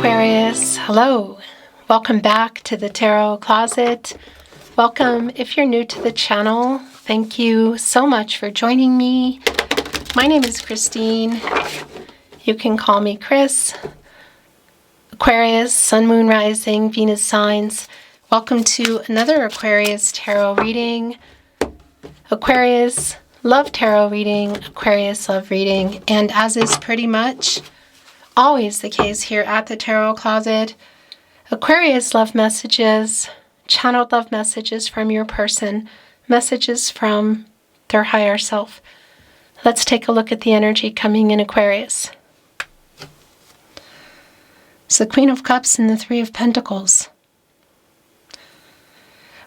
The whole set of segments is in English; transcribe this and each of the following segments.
Aquarius, hello. Welcome back to the Tarot Closet. Welcome if you're new to the channel. Thank you so much for joining me. My name is Christine. You can call me Chris. Aquarius, Sun, Moon, Rising, Venus signs. Welcome to another Aquarius tarot reading. Aquarius, love tarot reading. Aquarius, love reading. And as is pretty much always the case here at the Tarot Closet, Aquarius love messages, channeled love messages from your person, messages from their higher self. Let's take a look at the energy coming in Aquarius. It's the Queen of Cups and the Three of Pentacles.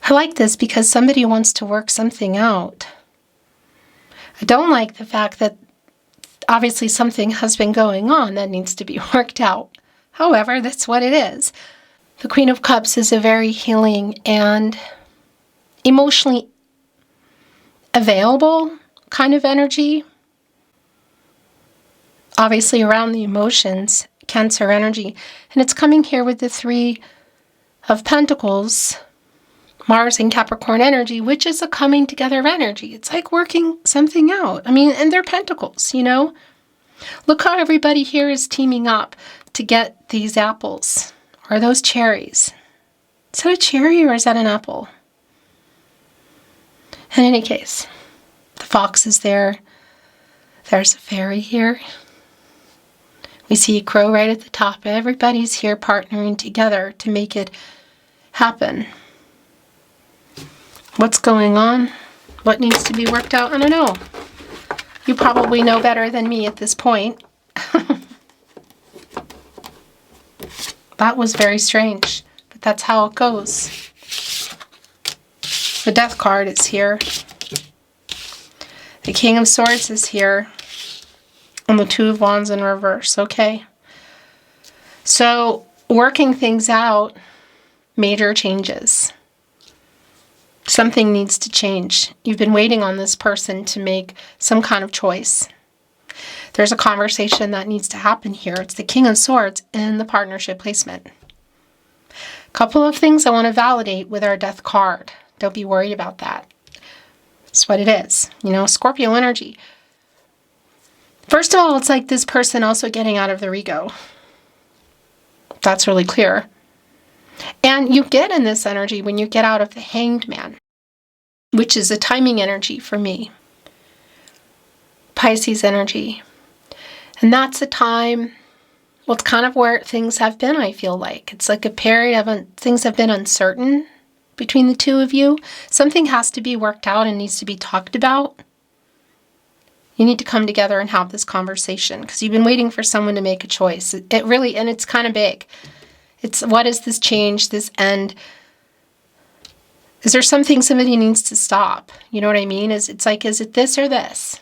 I like this because somebody wants to work something out. I don't like the fact that obviously something has been going on that needs to be worked out. However, that's what it is. The Queen of Cups is a very healing and emotionally available kind of energy. Obviously around the emotions, Cancer energy. And it's coming here with the Three of Pentacles, Mars and Capricorn energy, which is a coming together of energy. It's like working something out. I mean, and they're pentacles, you know? Look how everybody here is teaming up to get these apples. Or those cherries. Is that a cherry or is that an apple? In any case, the fox is there. There's a fairy here. We see a crow right at the top. Everybody's here partnering together to make it happen. What's going on? What needs to be worked out? I don't know. You probably know better than me at this point. That was very strange, but that's how it goes. The Death card is here. The King of Swords is here. And the Two of Wands in reverse, okay? So, working things out, major changes. Something needs to change. You've been waiting on this person to make some kind of choice. There's a conversation that needs to happen here. It's the King of Swords in the partnership placement. A couple of things I want to validate with our Death card. Don't be worried about that. It's what it is. You know, Scorpio energy. First of all, it's like this person also getting out of their ego. That's really clear. And you get in this energy when you get out of the Hanged Man, which is a timing energy for me. Pisces energy. And that's a time, well, it's kind of where things have been, I feel like. It's like a period of things have been uncertain between the two of you. Something has to be worked out and needs to be talked about. You need to come together and have this conversation because you've been waiting for someone to make a choice. It really, and it's kind of big. It's, what is this change, this end? Is there something somebody needs to stop? You know what I mean? It's like, is it this or this?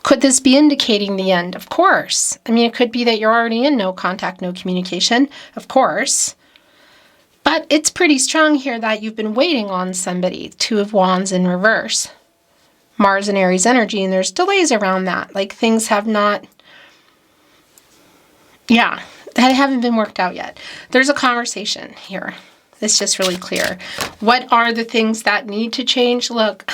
Could this be indicating the end? Of course. I mean, it could be that you're already in no contact, no communication. Of course. But it's pretty strong here that you've been waiting on somebody. Two of Wands in reverse. Mars and Aries energy, and there's delays around that. Like things have not, that haven't been worked out yet. There's a conversation here. It's just really clear. What are the things that need to change? Look,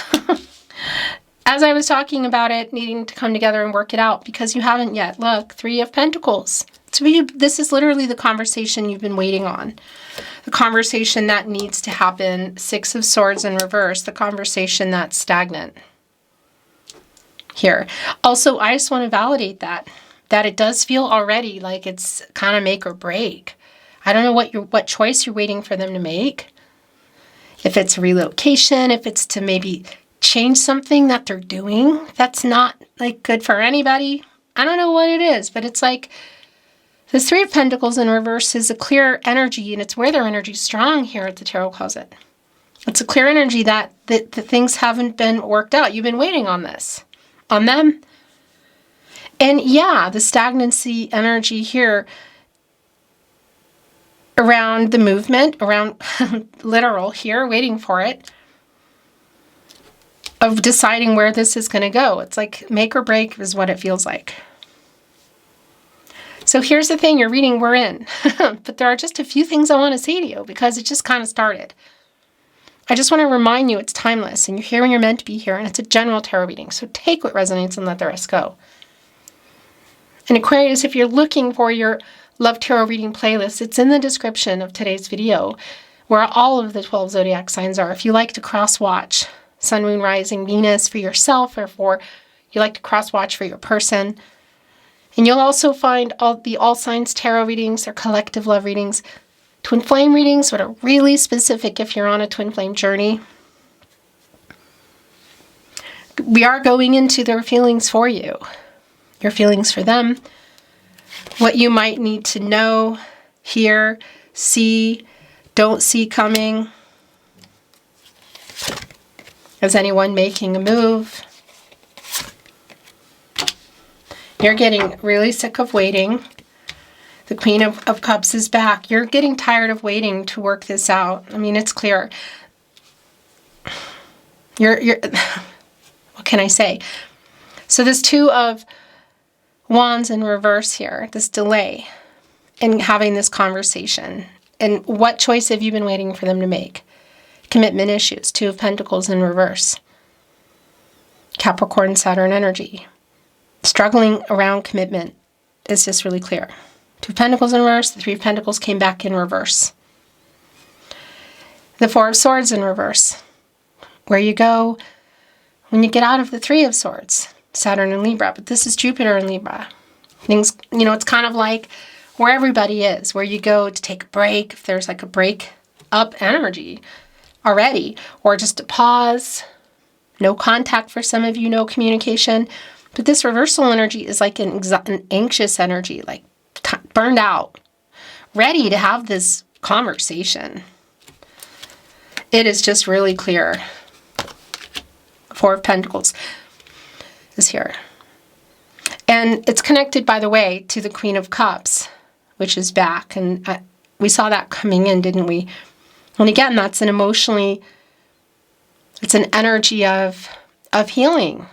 as I was talking about it, needing to come together and work it out because you haven't yet. Look, Three of Pentacles. This is literally the conversation you've been waiting on. The conversation that needs to happen. Six of Swords in reverse. The conversation that's stagnant. Here. Also, I just want to validate that it does feel already like it's kind of make or break. I don't know what choice you're waiting for them to make. If it's relocation, if it's to maybe change something that they're doing that's not like good for anybody. I don't know what it is, but it's like the Three of Pentacles in reverse is a clear energy, and it's where their energy is strong here at the Tarot Closet. It's a clear energy that the things haven't been worked out. You've been waiting on this. On them. And yeah, the stagnancy energy here around the movement, around literal here, waiting for it, of deciding where this is going to go. It's like make or break is what it feels like. So here's the thing, your reading we're in. But there are just a few things I want to say to you because it just kind of started. I just want to remind you it's timeless and you're here when you're meant to be here, and it's a general tarot reading. So take what resonates and let the rest go. And Aquarius, if you're looking for your Love Tarot reading playlist, it's in the description of today's video where all of the 12 zodiac signs are. If you like to cross-watch Sun, Moon, Rising, Venus for yourself, or for you like to cross-watch for your person. And you'll also find all the all signs tarot readings or collective love readings, twin flame readings, that are really specific if you're on a twin flame journey. We are going into their feelings for you, your feelings for them, what you might need to know, hear, see, don't see coming. Is anyone making a move? You're getting really sick of waiting. The Queen of Cups is back. You're getting tired of waiting to work this out. I mean, it's clear. You're what can I say? So this Two of Wands in reverse here, this delay in having this conversation. And what choice have you been waiting for them to make? Commitment issues, Two of Pentacles in reverse. Capricorn, Saturn energy. Struggling around commitment is just really clear. Two of Pentacles in reverse, the Three of Pentacles came back in reverse. The Four of Swords in reverse. Where you go when you get out of the Three of Swords. Saturn and Libra, but this is Jupiter and Libra. Things, it's kind of like where everybody is, where you go to take a break, if there's like a break up energy already, or just a pause, no contact for some of you, no communication. But this reversal energy is like an anxious energy, like burned out, ready to have this conversation. It is just really clear. Four of Pentacles is here. And it's connected, by the way, to the Queen of Cups, which is back. And we saw that coming in, didn't we? And again, that's it's an energy of healing.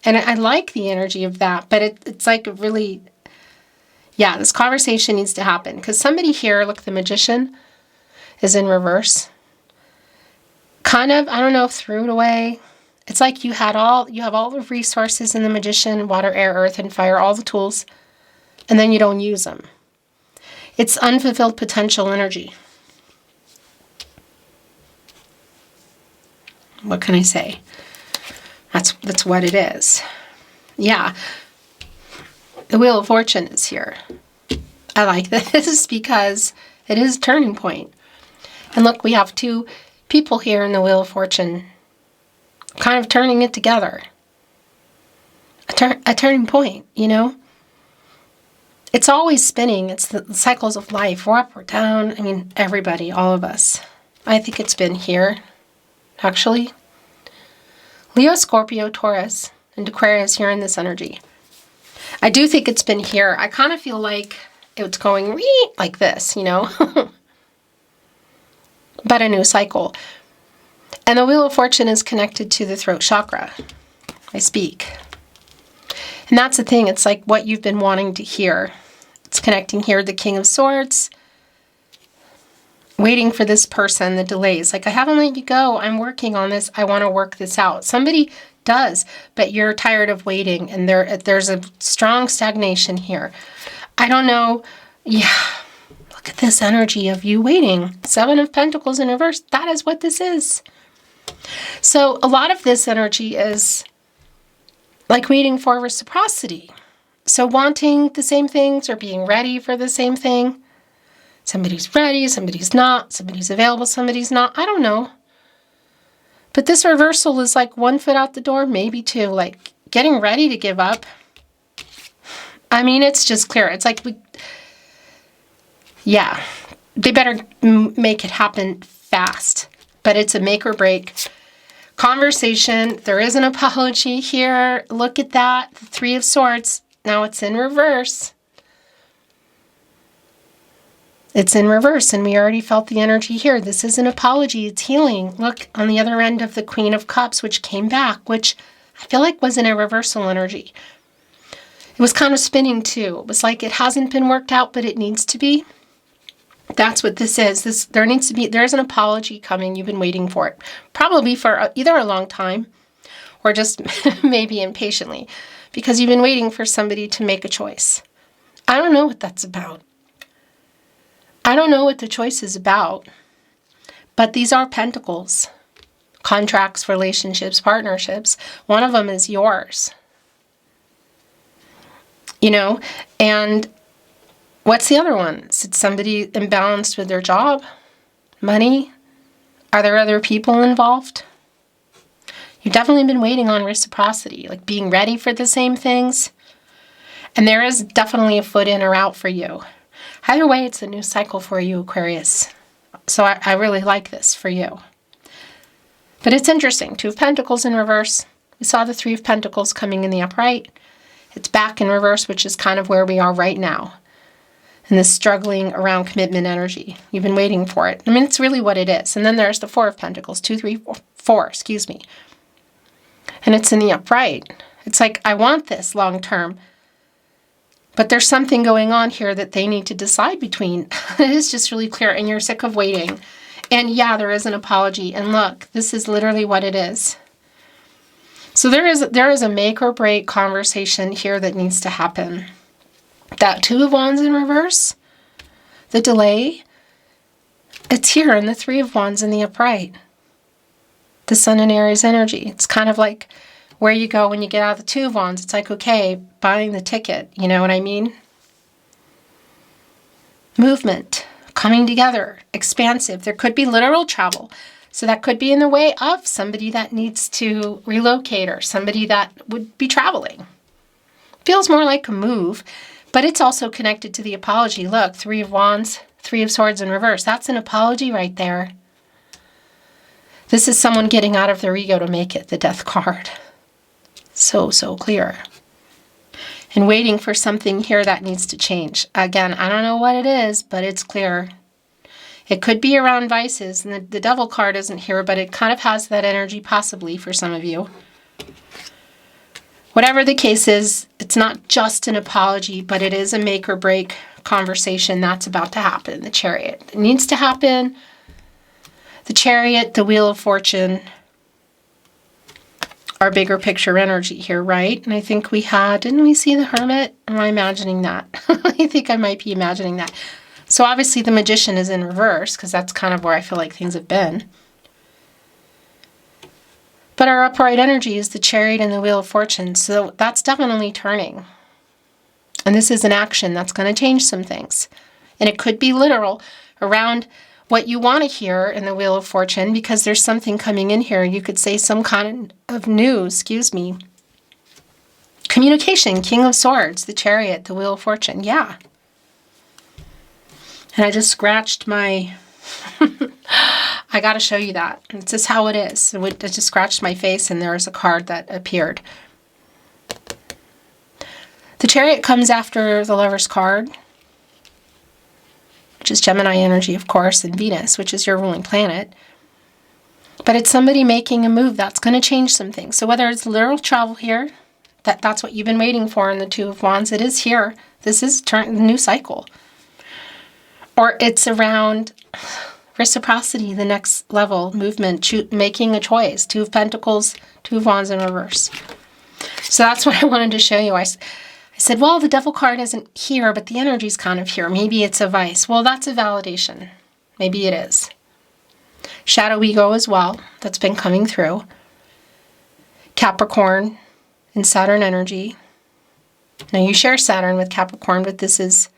And I like the energy of that, but it's like really, yeah, this conversation needs to happen. Because somebody here, look, the Magician is in reverse. Kind of, I don't know, threw it away. It's like you have all the resources in the Magician, water, air, earth, and fire, all the tools, and then you don't use them. It's unfulfilled potential energy. What can I say? That's what it is. Yeah. The Wheel of Fortune is here. I like this because it is a turning point. And look, we have two people here in the Wheel of Fortune kind of turning it together. A turning point, It's always spinning. It's the cycles of life. We're up, we're down. I mean, everybody, all of us. I think it's been here, actually. Leo, Scorpio, Taurus, and Aquarius here in this energy. I do think it's been here. I kind of feel like it's going like this, But a new cycle. And the Wheel of Fortune is connected to the throat chakra. I speak. And that's the thing. It's like what you've been wanting to hear. It's connecting here, the King of Swords. Waiting for this person, the delays. Like, I haven't let you go. I'm working on this. I want to work this out. Somebody does, but you're tired of waiting. And there's a strong stagnation here. I don't know. Yeah. Look at this energy of you waiting. Seven of Pentacles in reverse. That is what this is. So a lot of this energy is like waiting for reciprocity. So wanting the same things or being ready for the same thing. Somebody's ready, somebody's not, somebody's available, somebody's not. I don't know. But this reversal is like one foot out the door, maybe two, like getting ready to give up. I mean, it's just clear. It's like they better make it happen fast. But it's a make or break conversation. There is an apology here. Look at that. The Three of Swords. Now it's in reverse. It's in reverse, and we already felt the energy here. This is an apology. It's healing. Look on the other end of the Queen of Cups, which came back, which I feel like was in a reversal energy. It was kind of spinning too. It was like it hasn't been worked out, but it needs to be. That's what this is. There's an apology coming. You've been waiting for it. Probably for either a long time or just maybe impatiently, because you've been waiting for somebody to make a choice. I don't know what that's about. I don't know what the choice is about, but these are pentacles. Contracts, relationships, partnerships. One of them is yours. And what's the other one? Is it somebody imbalanced with their job? Money? Are there other people involved? You've definitely been waiting on reciprocity, like being ready for the same things. And there is definitely a foot in or out for you. Either way, it's a new cycle for you, Aquarius. So I really like this for you. But it's interesting. 2 of Pentacles in reverse. We saw the 3 of Pentacles coming in the upright. It's back in reverse, which is kind of where we are right now. And this struggling around commitment energy. You've been waiting for it. I mean, it's really what it is. And then there's the 4 of Pentacles. 2, 3, 4, excuse me. And it's in the upright. It's like, I want this long term. But there's something going on here that they need to decide between. It is just really clear. And you're sick of waiting. And yeah, there is an apology. And look, this is literally what it is. So there is a make or break conversation here that needs to happen. That 2 of Wands in reverse, the delay, it's here in the 3 of Wands in the upright. The Sun and Aries energy. It's kind of like where you go when you get out of the 2 of Wands. It's like, okay, buying the ticket. You know what I mean? Movement, coming together, expansive. There could be literal travel. So that could be in the way of somebody that needs to relocate or somebody that would be traveling. Feels more like a move, but it's also connected to the apology. Look, 3 of Wands, 3 of Swords in reverse. That's an apology right there. This is someone getting out of their ego to make it, the Death card. So clear. And waiting for something here that needs to change. Again, I don't know what it is, but it's clear. It could be around vices, and the Devil card isn't here, but it kind of has that energy possibly for some of you. Whatever the case is, it's not just an apology, but it is a make or break conversation that's about to happen. The Chariot. It needs to happen. The Chariot, the Wheel of Fortune, our bigger picture energy here, right? And I think didn't we see the Hermit? Am I imagining that? I think I might be imagining that. So obviously the Magician is in reverse because that's kind of where I feel like things have been. But our upright energy is the Chariot and the Wheel of Fortune. So that's definitely turning. And this is an action that's going to change some things. And it could be literal around what you want to hear in the Wheel of Fortune because there's something coming in here. You could say some kind of news, Communication, King of Swords, the Chariot, the Wheel of Fortune. Yeah. And I just scratched my, I got to show you that. It's just how it is. I just scratched my face and there was a card that appeared. The Chariot comes after the Lover's card, which is Gemini energy, of course, and Venus, which is your ruling planet. But it's somebody making a move that's going to change some things. So whether it's literal travel here, that's what you've been waiting for in the 2 of Wands, it is here. This is the new cycle. Or it's around reciprocity, the next level, movement, making a choice. 2 of Pentacles, 2 of Wands in reverse. So that's what I wanted to show you. I said, well, the Devil card isn't here, but the energy's kind of here. Maybe it's a vice. Well, that's a validation. Maybe it is. Shadow ego as well. That's been coming through. Capricorn and Saturn energy. Now you share Saturn with Capricorn, but this is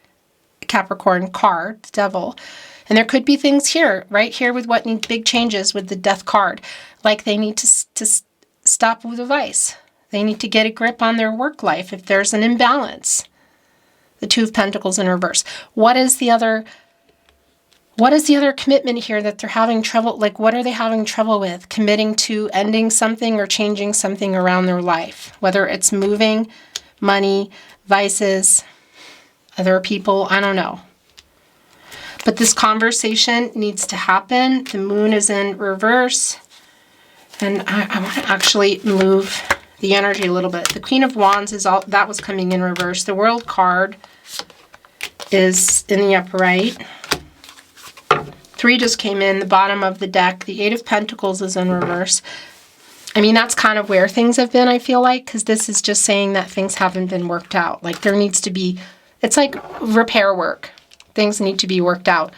Capricorn card, the Devil. And there could be things here, right here with what need big changes with the Death card. Like they need to stop with a vice. They need to get a grip on their work life if there's an imbalance. The 2 of Pentacles in reverse. What is the other commitment here that they're having trouble, like what are they having trouble with? Committing to ending something or changing something around their life. Whether it's moving, money, vices, other people, I don't know. But this conversation needs to happen. The Moon is in reverse. And I want to actually move the energy a little bit. The Queen of Wands is all that was coming in reverse. The World card is in the upright. 3 just came in, the bottom of the deck. The 8 of Pentacles is in reverse. I mean, that's kind of where things have been, I feel like, because this is just saying that things haven't been worked out. Like there needs to be, it's like repair work. Things need to be worked out.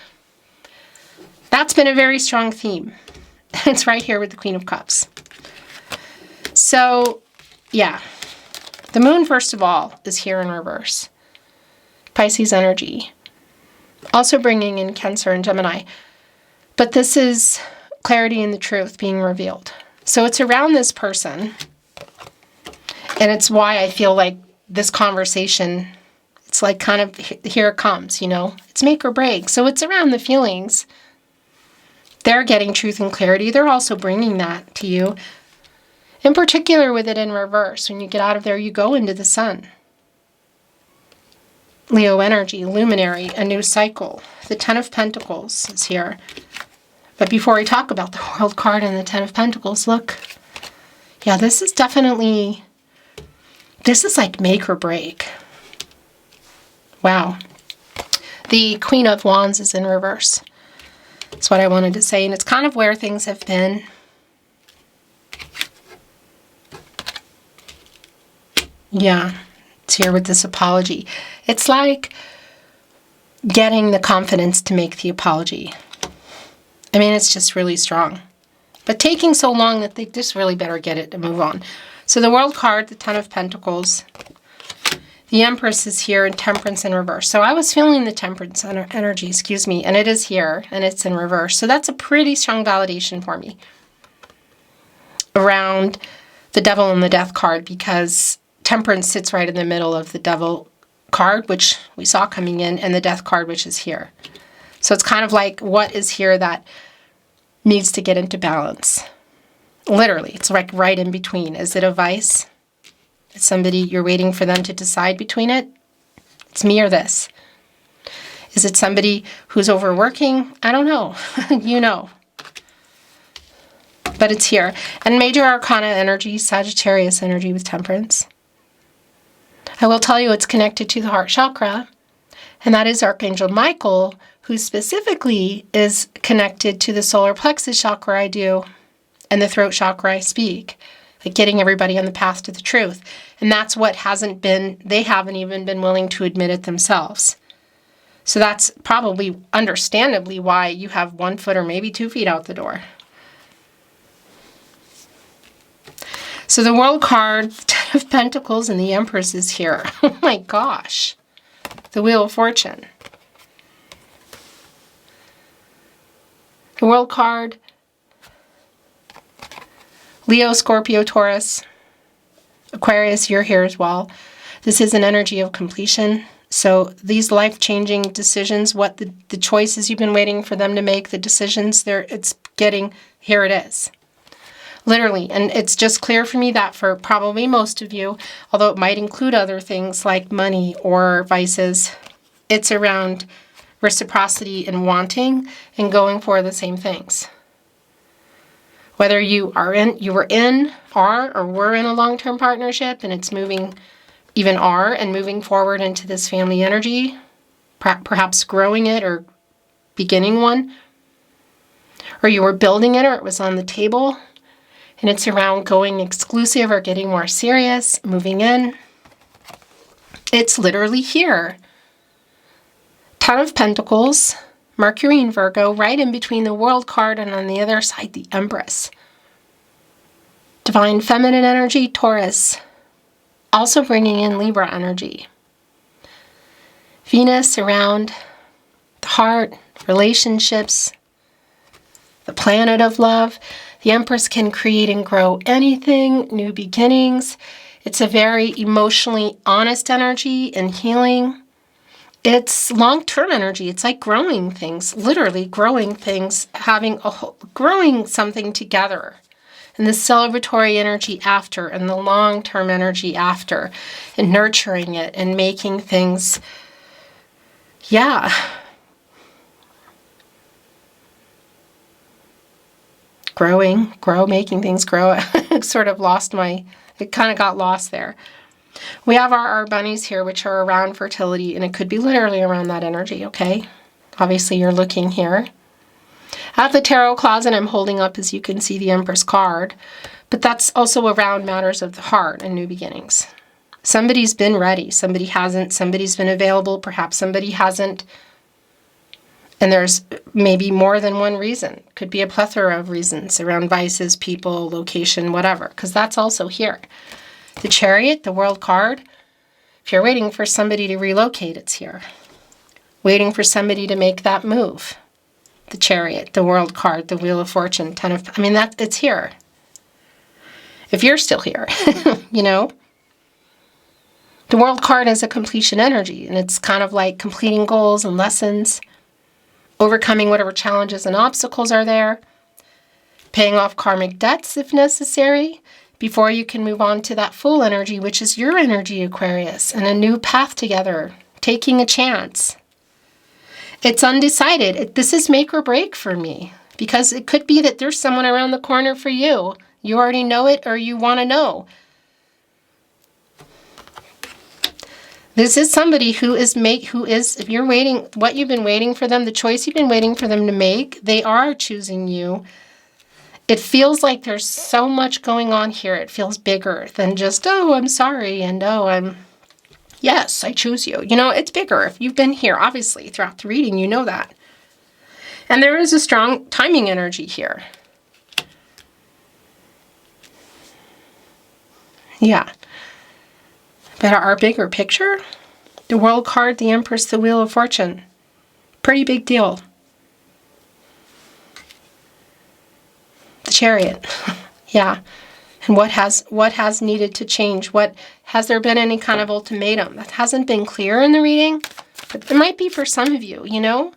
That's been a very strong theme. It's right here with the Queen of Cups. So, yeah. The moon, first of all, is here in reverse. Pisces energy. Also bringing in Cancer and Gemini. But this is clarity and the truth being revealed. So it's around this person. And it's why I feel like this conversation, it's like kind of, here it comes, you know. It's make or break. So it's around the feelings. They're getting truth and clarity. They're also bringing that to you. In particular with it in reverse. When you get out of there, you go into the sun. Leo energy, luminary, a new cycle. The 10 of Pentacles is here. But before I talk about the World card and the 10 of Pentacles, look. Yeah, this is definitely, this is like make or break. Wow. The Queen of Wands is in reverse. That's what I wanted to say. And it's kind of where things have been. Yeah, it's here with this apology. It's like getting the confidence to make the apology. I mean, it's just really strong. But taking so long that they just really better get it and move on. So the World card, the 10 of Pentacles. The Empress is here and Temperance in reverse. So I was feeling the Temperance energy, excuse me, and it is here and it's in reverse. So that's a pretty strong validation for me around the Devil and the Death card, because Temperance sits right in the middle of the Devil card, which we saw coming in, and the Death card, which is here. So it's kind of like, what is here that needs to get into balance? Literally, it's like right in between. Is it a vice? Is somebody, you're waiting for them to decide between it? It's me or this. Is it somebody who's overworking? I don't know. You know. But it's here. And Major Arcana energy, Sagittarius energy with Temperance. I will tell you it's connected to the heart chakra. And that is Archangel Michael, who specifically is connected to the solar plexus chakra I do and the throat chakra I speak. Like getting everybody on the path to the truth. And that's what hasn't been, they haven't even been willing to admit it themselves. So that's probably understandably why you have 1 foot or maybe 2 feet out the door. So the World card, 10 of Pentacles, and the Empress is here. Oh my gosh. The Wheel of Fortune. The World card, Leo, Scorpio, Taurus, Aquarius, you're here as well. This is an energy of completion. So these life-changing decisions, what the choices you've been waiting for them to make, the decisions, it's getting, here it is. Literally. And it's just clear for me that for probably most of you, although it might include other things like money or vices, it's around reciprocity and wanting and going for the same things. Whether you were in a long-term partnership and it's moving, even are, and moving forward into this family energy, perhaps growing it or beginning one, or you were building it or it was on the table, and it's around going exclusive or getting more serious, moving in. It's literally here. 10 of Pentacles, Mercury in Virgo, right in between the World card and on the other side, the Empress. Divine Feminine energy, Taurus. Also bringing in Libra energy. Venus around the heart, relationships, the planet of love. The Empress can create and grow anything, new beginnings. It's a very emotionally honest energy and healing. It's long-term energy. It's like growing things, literally growing things, growing something together. And the celebratory energy after, and the long-term energy after, and nurturing it and making things, yeah. making things grow. I sort of it kind of got lost there. We have our bunnies here, which are around fertility, and it could be literally around that energy, okay? Obviously, you're looking here. At the tarot closet, I'm holding up, as you can see, the Empress card, but that's also around matters of the heart and new beginnings. Somebody's been ready, somebody hasn't, somebody's been available, perhaps somebody hasn't, and there's maybe more than one reason. Could be a plethora of reasons around vices, people, location, whatever, because that's also here. The Chariot, the World card, if you're waiting for somebody to relocate, it's here. Waiting for somebody to make that move. The Chariot, the World card, the Wheel of Fortune, it's here. If you're still here, you know. The World card is a completion energy, and it's kind of like completing goals and lessons, overcoming whatever challenges and obstacles are there, paying off karmic debts if necessary, before you can move on to that Fool energy, which is your energy, Aquarius, and a new path together, taking a chance. It's undecided. This is make or break for me, because it could be that there's someone around the corner for you. You already know it, or you want to know. This is somebody if you're waiting, what you've been waiting for them, the choice you've been waiting for them to make, they are choosing you. It feels like there's so much going on here. It feels bigger than just, oh, I'm sorry, and yes, I choose you. You know, it's bigger. If you've been here, obviously, throughout the reading, you know that. And there is a strong timing energy here. Yeah. But our bigger picture, the World card, the Empress, the Wheel of Fortune, pretty big deal. The Chariot, yeah. And what has needed to change? Has there been any kind of ultimatum? That hasn't been clear in the reading, but it might be for some of you, you know?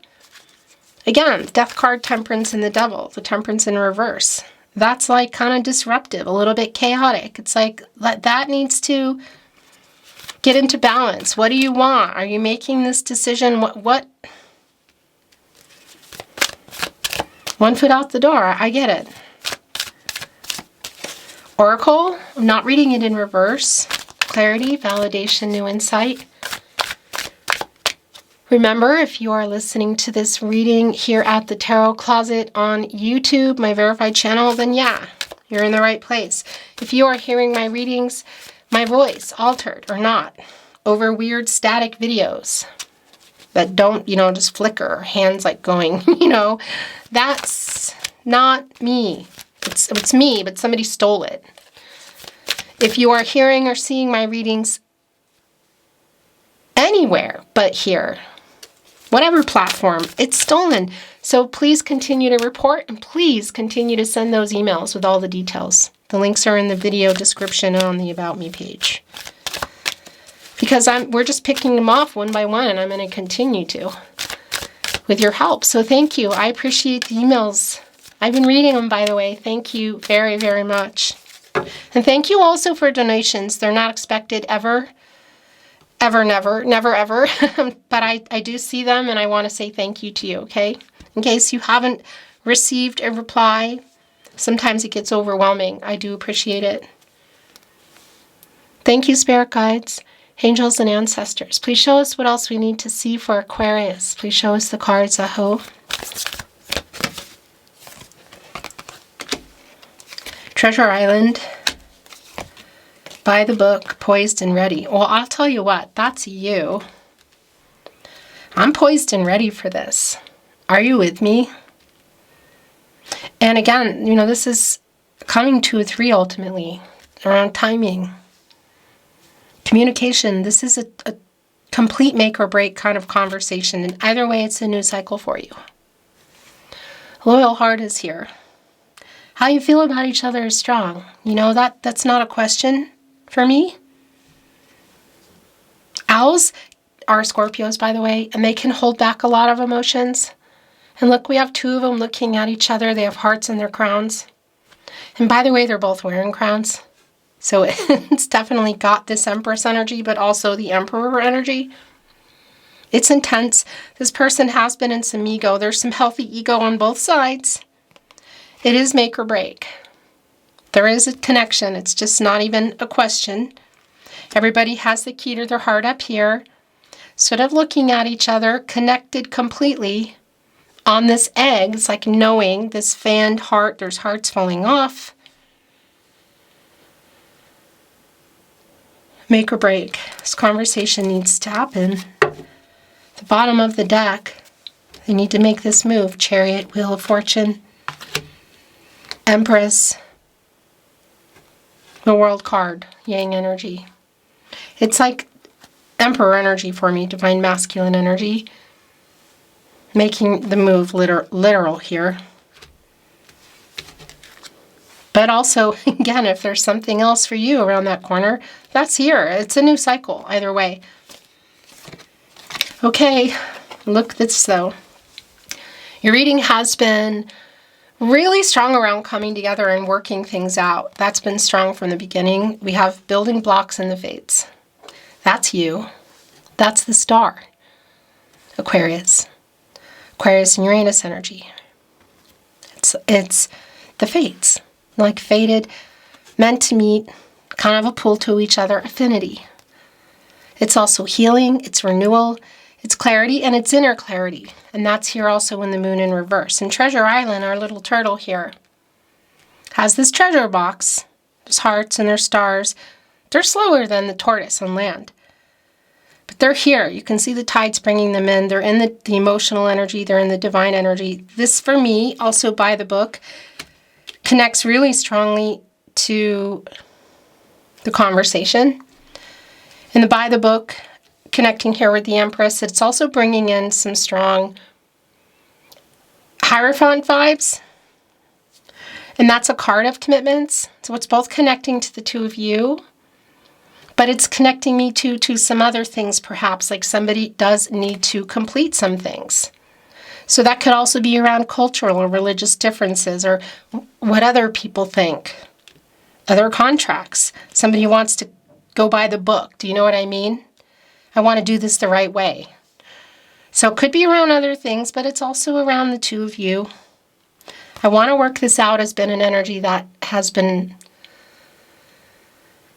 Again, Death card, Temperance, and the Devil, the Temperance in reverse. That's like kind of disruptive, a little bit chaotic. It's like that needs to get into balance. What do you want? Are you making this decision? What? One foot out the door. I get it. Oracle, I'm not reading it in reverse. Clarity, validation, new insight. Remember, if you are listening to this reading here at the Tarot Closet on YouTube, my verified channel, then yeah, you're in the right place. If you are hearing my readings, my voice altered or not, over weird static videos that don't, just flicker, hands like going, that's not me. It's me, but somebody stole it. If you are hearing or seeing my readings anywhere but here, whatever platform, it's stolen. So please continue to report, and please continue to send those emails with all the details. The links are in the video description and on the About Me page. Because we're just picking them off one by one, and I'm going to continue to with your help. So thank you. I appreciate the emails. I've been reading them, by the way. Thank you very, very much. And thank you also for donations. They're not expected ever, never, ever. But I do see them, and I want to say thank you to you, okay? In case you haven't received a reply, sometimes it gets overwhelming. I do appreciate it. Thank you, Spirit Guides, Angels, and Ancestors. Please show us what else we need to see for Aquarius. Please show us the cards, Aho. Treasure Island. By the book, Poised and Ready. Well, I'll tell you what, that's you. I'm poised and ready for this. Are you with me? And again, this is coming to a 3 ultimately, around timing. Communication, this is a complete make or break kind of conversation. And either way, it's a new cycle for you. Loyal heart is here. How you feel about each other is strong. That's not a question for me. Owls are Scorpios, by the way, and they can hold back a lot of emotions. And look, we have 2 of them looking at each other. They have hearts in their crowns. And by the way, they're both wearing crowns. So it's definitely got this Empress energy, but also the Emperor energy. It's intense. This person has been in some ego. There's some healthy ego on both sides. It is make or break. There is a connection. It's just not even a question. Everybody has the key to their heart up here, sort of looking at each other, connected completely on this egg. It's like knowing this fanned heart. There's hearts falling off. Make or break. This conversation needs to happen. The bottom of the deck, they need to make this move. Chariot, Wheel of Fortune, Empress, the World card, Yang energy. It's like Emperor energy for me, Divine Masculine energy. Making the move literal here. But also, again, if there's something else for you around that corner, that's here. It's a new cycle, either way. Okay, look this though. Your reading has been really strong around coming together and working things out. That's been strong from the beginning. We have building blocks in the fates. That's you. That's the star. Aquarius. Aquarius and Uranus energy. It's the fates. Like fated, meant to meet, kind of a pull to each other, affinity. It's also healing, it's renewal, it's clarity, and it's inner clarity. And that's here also in the moon in reverse. And Treasure Island, our little turtle here, has this treasure box. There's hearts and there's stars. They're slower than the tortoise on land. But they're here. You can see the tides bringing them in. They're in the emotional energy. They're in the divine energy. This, for me, also by the book, connects really strongly to the conversation. In the by the book, connecting here with the Empress, it's also bringing in some strong Hierophant vibes. And that's a card of commitments. So it's both connecting to the two of you, but it's connecting me to some other things perhaps, like somebody does need to complete some things. So that could also be around cultural or religious differences or what other people think. Other contracts. Somebody wants to go by the book. Do you know what I mean? I want to do this the right way. So it could be around other things, but it's also around the two of you. I want to work this out has been an energy that has been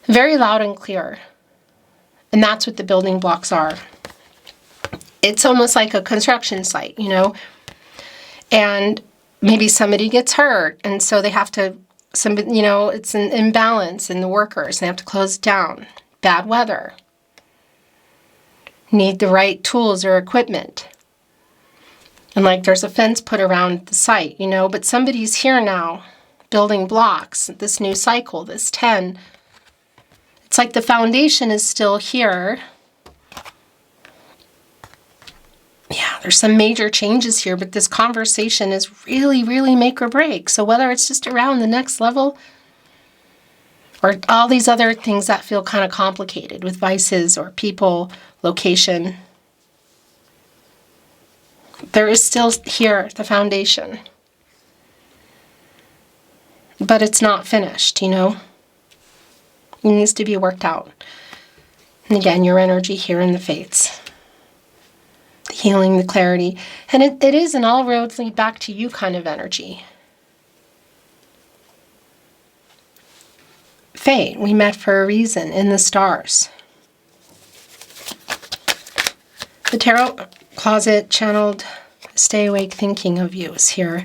very loud and clear. And that's what the building blocks are. It's almost like a construction site, you know, and maybe somebody gets hurt, and so they have to, you know, it's an imbalance in the workers. They have to close it down. Bad weather. Need the right tools or equipment. And like there's a fence put around the site, you know, but somebody's here now, building blocks, this new cycle, this 10. It's like the foundation is still here. Yeah, there's some major changes here, but this conversation is really, really make or break. So whether it's just around the next level or all these other things that feel kind of complicated with vices or people, location, there is still here the foundation. But it's not finished, you know. It needs to be worked out. And again, your energy here in the fates. The healing, the clarity. And it is an all roads lead back to you kind of energy. Fate, we met for a reason in the stars. The tarot closet channeled stay awake thinking of you is here.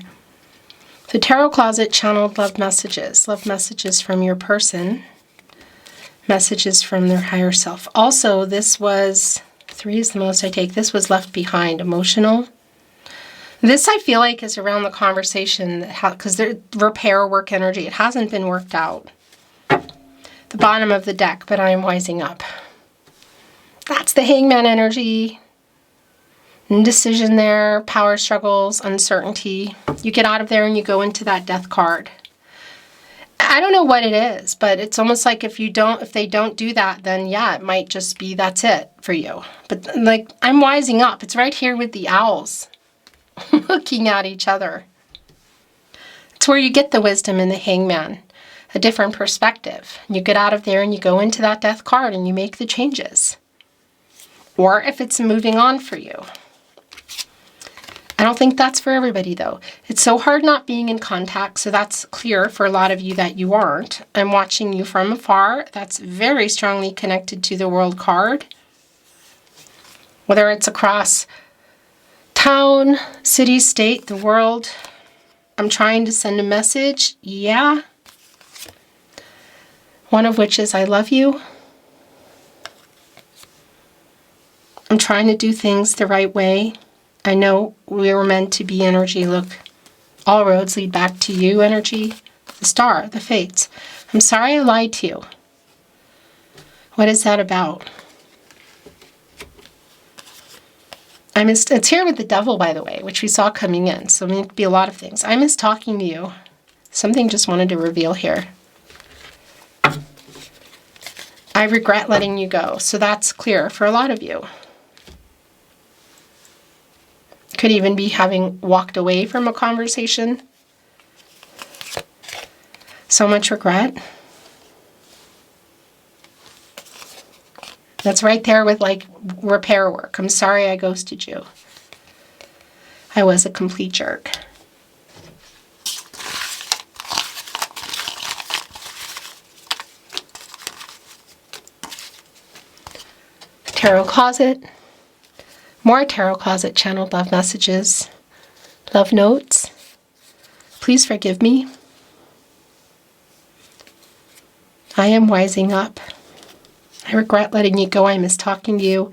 The tarot closet channeled love messages from your person, messages from their higher self. Also, this was, 3 is the most I take, this was left behind, emotional. This I feel like is around the conversation, because they're repair work energy. It hasn't been worked out. The bottom of the deck, but I am wising up. That's the hangman energy. Indecision there, power struggles, uncertainty. You get out of there and you go into that death card. I don't know what it is, but it's almost like if they don't do that, then yeah, it might just be that's it for you. But like, I'm wising up. It's right here with the owls looking at each other. It's where you get the wisdom in the hangman, a different perspective. You get out of there and you go into that death card and you make the changes. Or if it's moving on for you. I don't think that's for everybody, though. It's so hard not being in contact, so that's clear for a lot of you that you aren't. I'm watching you from afar. That's very strongly connected to the World card. Whether it's across town, city, state, the world. I'm trying to send a message. Yeah. One of which is I love you. I'm trying to do things the right way. I know we were meant to be energy. Look, all roads lead back to you, energy. The star, the fates. I'm sorry I lied to you. What is that about? It's here with the devil, by the way, which we saw coming in. So it may be a lot of things. I miss talking to you. Something just wanted to reveal here. I regret letting you go. So that's clear for a lot of you. Could even be having walked away from a conversation. So much regret. That's right there with like repair work. I'm sorry I ghosted you. I was a complete jerk. Tarot closet. More tarot closet channeled love messages. Love notes. Please forgive me. I am wising up. I regret letting you go. I miss talking to you.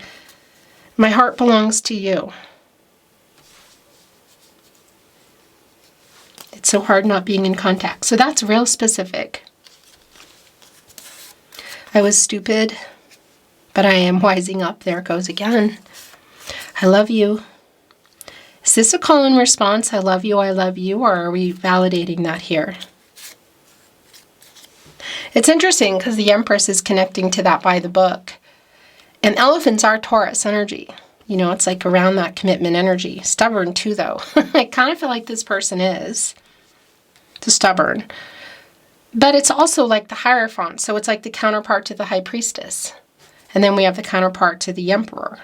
My heart belongs to you. It's so hard not being in contact. So that's real specific. I was stupid, but I am wising up. There it goes again. I love you. Is this a call and response? I love you, or are we validating that here? It's interesting because the Empress is connecting to that by the book. And elephants are Taurus energy. You know, it's like around that commitment energy. Stubborn too, though. I kind of feel like this person is. Stubborn. But it's also like the Hierophant. So it's like the counterpart to the High Priestess. And then we have the counterpart to the Emperor.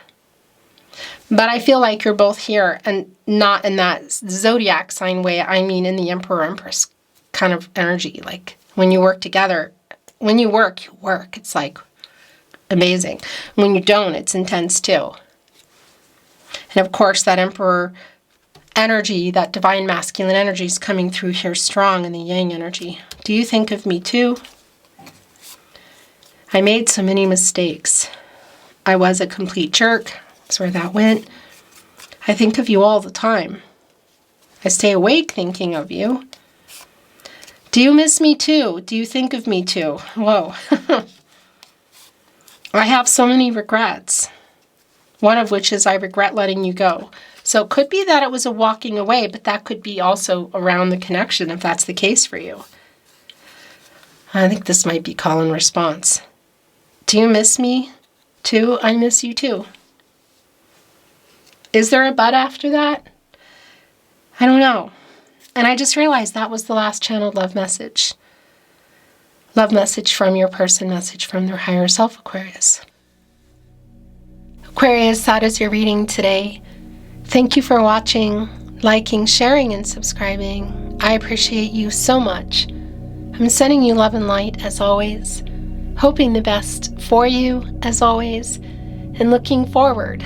But I feel like you're both here, and not in that zodiac sign way. I mean in the Emperor Empress kind of energy. Like when you work together, when you work, you work. It's like amazing. When you don't, it's intense too. And of course, that Emperor energy, that divine masculine energy is coming through here strong in the Yang energy. Do you think of me too? I made so many mistakes. I was a complete jerk. That's where that went. I think of you all the time. I stay awake thinking of you. Do you miss me too? Do you think of me too? Whoa. I have so many regrets. One of which is I regret letting you go. So it could be that it was a walking away, but that could be also around the connection if that's the case for you. I think this might be call and response. Do you miss me too? I miss you too. Is there a but after that? I don't know. And I just realized that was the last channeled love message. Love message from your person, message from their higher self, Aquarius. Aquarius, that is your reading today. Thank you for watching, liking, sharing, and subscribing. I appreciate you so much. I'm sending you love and light as always, hoping the best for you as always, and looking forward,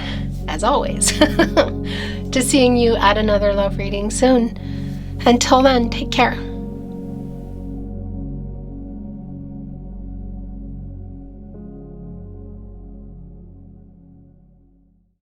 as always, to seeing you at another love reading soon. Until then, take care.